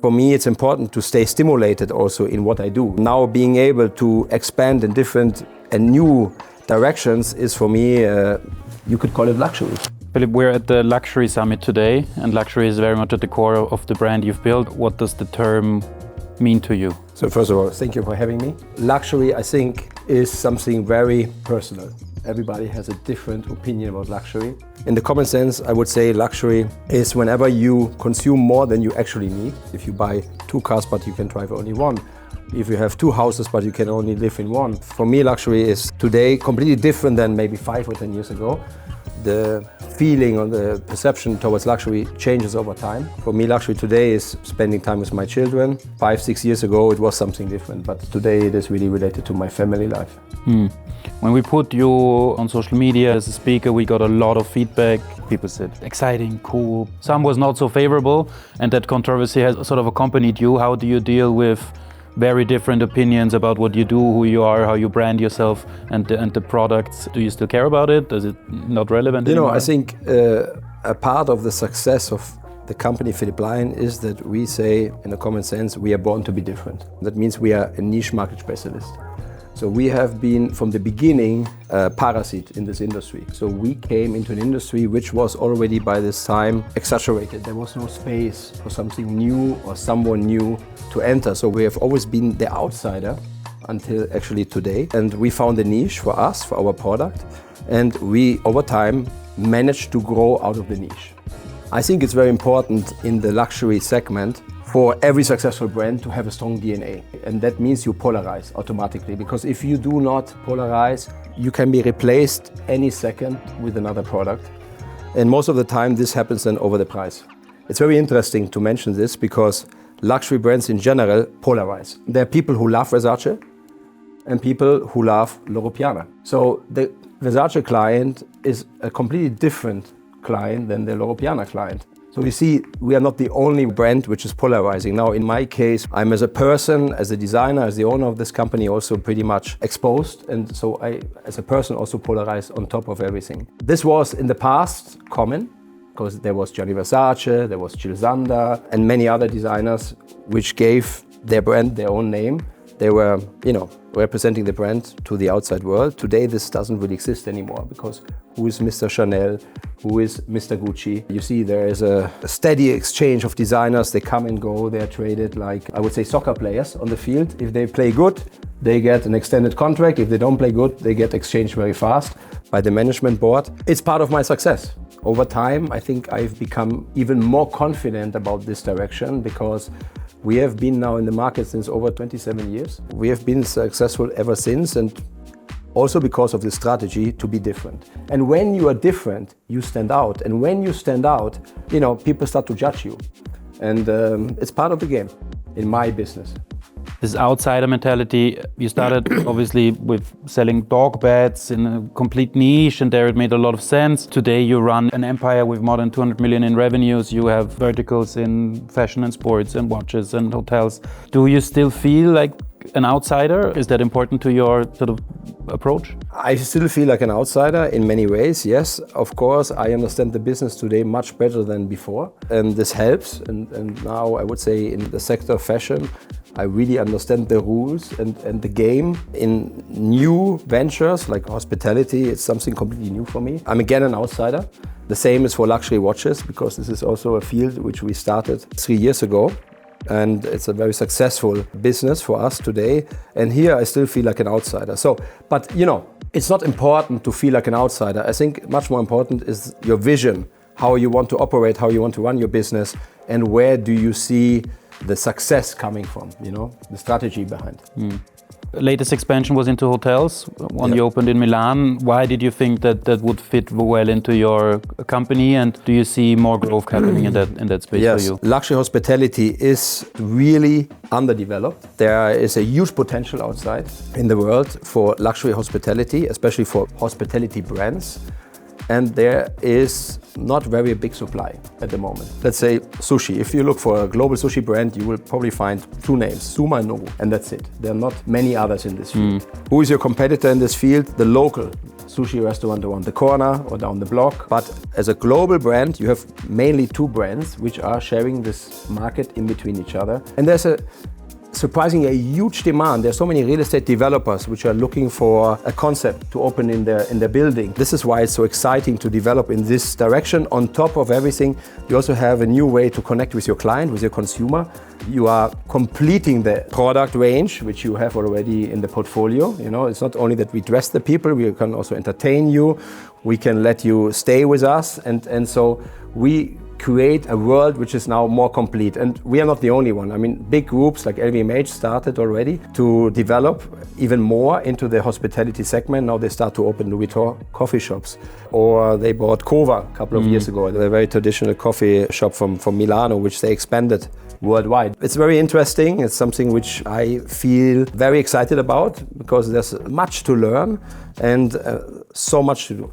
For me, it's important to stay stimulated also in what I do. Now being able to expand in different and new directions is for me, you could call it luxury. Philipp, we're at the Luxury Summit today, and luxury is very much at the core of the brand you've built. What does the term mean to you? So first of all, thank you for having me. Luxury, I think, is something very personal. Everybody has a different opinion about luxury. In the common sense, I would say luxury is whenever you consume more than you actually need. If you buy 2 cars but you can drive only 1. If you have 2 houses but you can only live in 1. For me, luxury is today completely different than maybe 5 or 10 years ago. The feeling or the perception towards luxury changes over time. For me, luxury today is spending time with my children. 5, 6 years ago, it was something different, but today it is really related to my family life. When we put you on social media as a speaker, we got a lot of feedback. People said, exciting, cool. Some was not so favorable, and that controversy has sort of accompanied you. How do you deal with very different opinions about what you do, who you are, how you brand yourself, and the products? Do you still care about it? Is it not relevant anymore? I think a part of the success of the company Philipp Plein is that we say, in a common sense, we are born to be different. That means we are a niche market specialist. So we have been, from the beginning, a parasite in this industry. So we came into an industry which was already by this time exaggerated. There was no space for something new or someone new to enter. So we have always been the outsider until actually today. And we found a niche for us, for our product. And we, over time, managed to grow out of the niche. I think it's very important in the luxury segment for every successful brand to have a strong DNA. And that means you polarize automatically, because if you do not polarize, you can be replaced any second with another product. And most of the time this happens then over the price. It's very interesting to mention this because luxury brands in general polarize. There are people who love Versace and people who love Loro Piana. So the Versace client is a completely different client than the Loro Piana client. So you see, we are not the only brand which is polarizing. Now, in my case, I'm as a person, as a designer, as the owner of this company, also pretty much exposed. And so I, as a person, also polarize on top of everything. This was in the past common, because there was Gianni Versace, there was Jill Sander, and many other designers which gave their brand their own name. They were, representing the brand to the outside world. Today, this doesn't really exist anymore, because who is Mr. Chanel? Who is Mr. Gucci? You see, there is a steady exchange of designers. They come and go. They are traded like, I would say, soccer players on the field. If they play good, they get an extended contract. If they don't play good, they get exchanged very fast by the management board. It's part of my success. Over time, I think I've become even more confident about this direction, because we have been now in the market since over 27 years. We have been successful ever since, and also because of the strategy to be different. And when you are different, you stand out. And when you stand out, people start to judge you. And it's part of the game in my business. This outsider mentality, you started obviously with selling dog beds in a complete niche, and there it made a lot of sense. Today you run an empire with more than 200 million in revenues. You have verticals in fashion and sports and watches and hotels. Do you still feel like an outsider? Is that important to your sort of approach? I still feel like an outsider in many ways, yes. Of course, I understand the business today much better than before, and this helps. And now I would say in the sector of fashion, I really understand the rules and the game. In new ventures like hospitality, it's something completely new for me. I'm again an outsider. The same is for luxury watches, because this is also a field which we started 3 years ago. And it's a very successful business for us today. And here I still feel like an outsider. But it's not important to feel like an outsider. I think much more important is your vision, how you want to operate, how you want to run your business, and where do you see the success coming from, the strategy behind. Latest expansion was into hotels. One you opened in Milan. Why did you think that would fit well into your company? And do you see more growth happening in that space for you? Yes, luxury hospitality is really underdeveloped. There is a huge potential outside in the world for luxury hospitality, especially for hospitality brands. and there is not very big supply at the moment. Let's say sushi. If you look for a global sushi brand, you will probably find two names, Suma and Nobu, and that's it. There are not many others in this field. Who is your competitor in this field? The local sushi restaurant around the corner or down the block. But as a global brand, you have mainly two brands which are sharing this market in between each other. And there's surprisingly a huge demand. There's so many real estate developers which are looking for a concept to open in their building. This is why it's so exciting to develop in this direction. On top of everything, you also have a new way to connect with your client, with your consumer. You are completing the product range which you have already in the portfolio. You know, it's not only that we dress the people, we can also entertain you. We can let you stay with us, and so we create a world which is now more complete. And we are not the only one. I mean, big groups like LVMH started already to develop even more into the hospitality segment. Now they start to open Louis Vuitton coffee shops. Or they bought Cova a couple of years ago, a very traditional coffee shop from Milano, which they expanded worldwide. It's very interesting. It's something which I feel very excited about because there's much to learn and so much to do.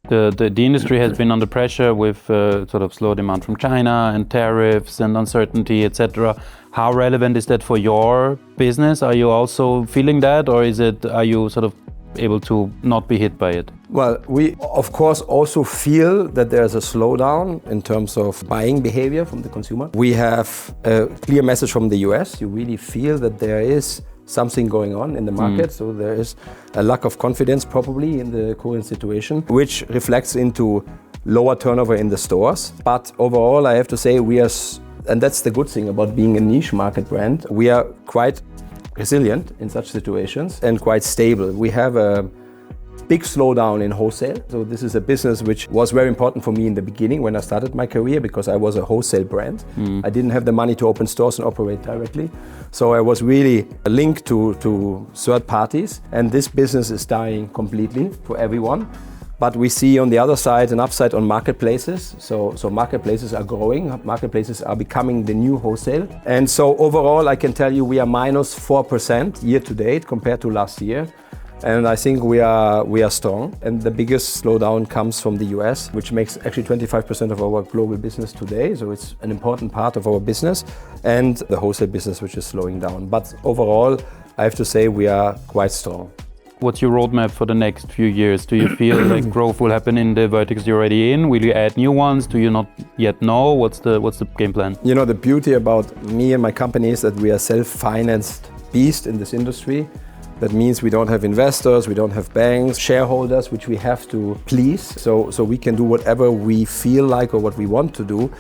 The industry has been under pressure with sort of slow demand from China and tariffs and uncertainty, etc. How relevant is that for your business? Are you also feeling that, or are you sort of able to not be hit by it? Well, we of course also feel that there's a slowdown in terms of buying behavior from the consumer. We have a clear message from the US. You really feel that there is something going on in the market. So there is a lack of confidence probably in the current situation, which reflects into lower turnover in the stores. But overall, I have to say and that's the good thing about being a niche market brand, we are quite resilient in such situations and quite stable. We have a big slowdown in wholesale. So this is a business which was very important for me in the beginning when I started my career because I was a wholesale brand. I didn't have the money to open stores and operate directly. So I was really linked to third parties, and this business is dying completely for everyone. But we see on the other side an upside on marketplaces. So marketplaces are growing, marketplaces are becoming the new wholesale. And so overall I can tell you we are minus 4% year to date compared to last year. And I think we are strong. And the biggest slowdown comes from the US, which makes actually 25% of our global business today. So it's an important part of our business, and the wholesale business, which is slowing down. But overall, I have to say we are quite strong. What's your roadmap for the next few years? Do you feel like growth will happen in the verticals you're already in? Will you add new ones? Do you not yet know? What's the game plan? You know, the beauty about me and my company is that we are self-financed beast in this industry. That means we don't have investors, we don't have banks, shareholders, which we have to please. So we can do whatever we feel like or what we want to do.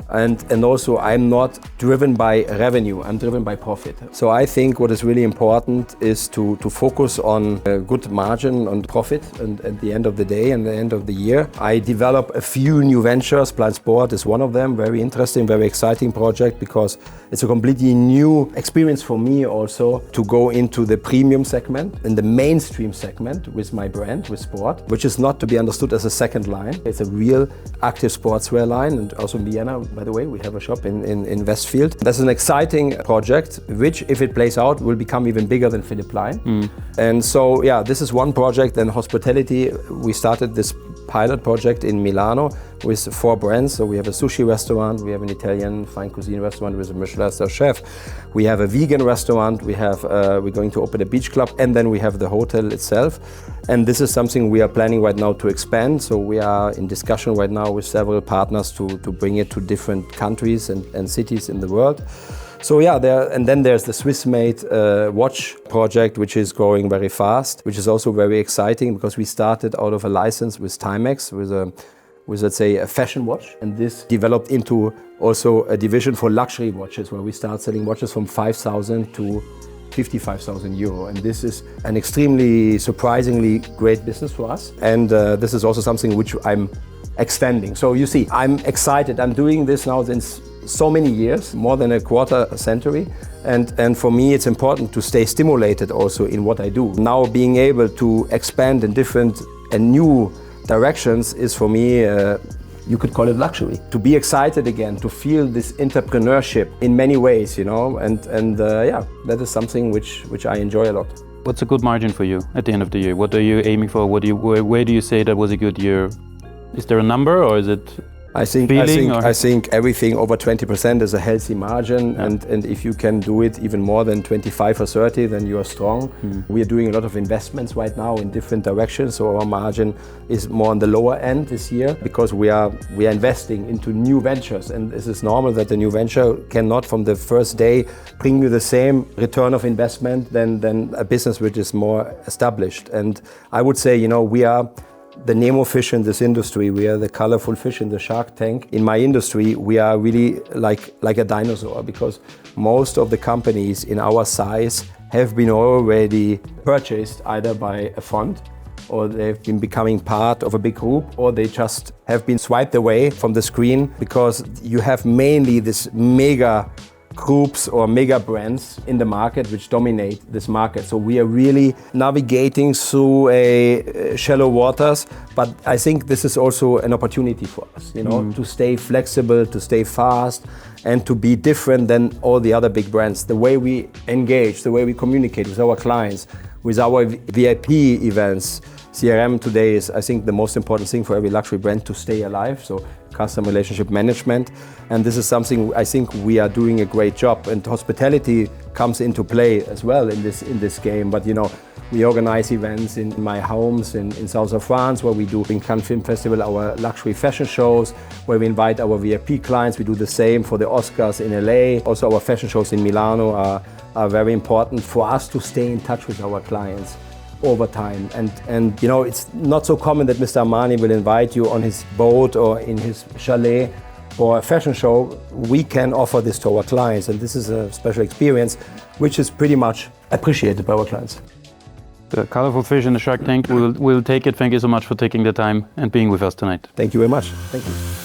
And also I'm not driven by revenue, I'm driven by profit. So I think what is really important is to focus on a good margin on profit, and at the end of the day and the end of the year. I develop a few new ventures. Plein Sport is one of them, very interesting, very exciting project because it's a completely new experience for me also to go into the premium segment, in the mainstream segment with my brand, with sport, which is not to be understood as a second line. It's a real active sportswear line, and also in Vienna, by the way, we have a shop in Westfield. That's an exciting project, which if it plays out will become even bigger than Philipp Plein. And so, yeah, this is one project. Then hospitality, we started this pilot project in Milano with 4 brands. So we have a sushi restaurant, we have an Italian fine cuisine restaurant with a Michelin star chef, we have a vegan restaurant, we're going to open a beach club, and then we have the hotel itself. And this is something we are planning right now to expand. So we are in discussion right now with several partners to bring it to different countries and cities in the world. So yeah, and then there's the Swiss-made watch project, which is growing very fast, which is also very exciting because we started out of a license with Timex, with let's say a fashion watch, and this developed into also a division for luxury watches, where we start selling watches from 5,000 to 55,000 euro, and this is an extremely surprisingly great business for us, and this is also something which I'm extending. So you see, I'm excited. I'm doing this now since so many years, more than a quarter century, and for me it's important to stay stimulated also in what I do. Now being able to expand in different and new directions is for me, you could call it luxury. To be excited again, to feel this entrepreneurship in many ways, you know, and yeah, that is something which I enjoy a lot. What's a good margin for you at the end of the year? What are you aiming for? Where do you say that was a good year? Is there a number, or is it I think everything over 20% is a healthy margin, and if you can do it even more than 25 or 30, then you are strong. We are doing a lot of investments right now in different directions, so our margin is more on the lower end this year because we are investing into new ventures, and this is normal that the new venture cannot from the first day bring you the same return of investment than a business which is more established. And I would say, we are the Nemo fish in this industry. We are the colorful fish in the shark tank. In my industry, we are really like a dinosaur because most of the companies in our size have been already purchased either by a fund, or they've been becoming part of a big group, or they just have been swiped away from the screen because you have mainly this mega groups or mega brands in the market which dominate this market. So we are really navigating through shallow waters, but I think this is also an opportunity for us, to stay flexible, to stay fast, and to be different than all the other big brands. The way we engage, the way we communicate with our clients, with our VIP events. CRM today is, I think, the most important thing for every luxury brand to stay alive. So customer relationship management. And this is something I think we are doing a great job. And hospitality comes into play as well in this game. But we organize events in my homes in south of France, where we do in Cannes Film Festival our luxury fashion shows, where we invite our VIP clients. We do the same for the Oscars in LA. Also our fashion shows in Milano are very important for us to stay in touch with our clients over time. And it's not so common that Mr. Armani will invite you on his boat or in his chalet for a fashion show. We can offer this to our clients, and this is a special experience which is pretty much appreciated by our clients. The colorful fish in the shark tank, we'll take it. Thank you so much for taking the time and being with us tonight. Thank you very much. Thank you.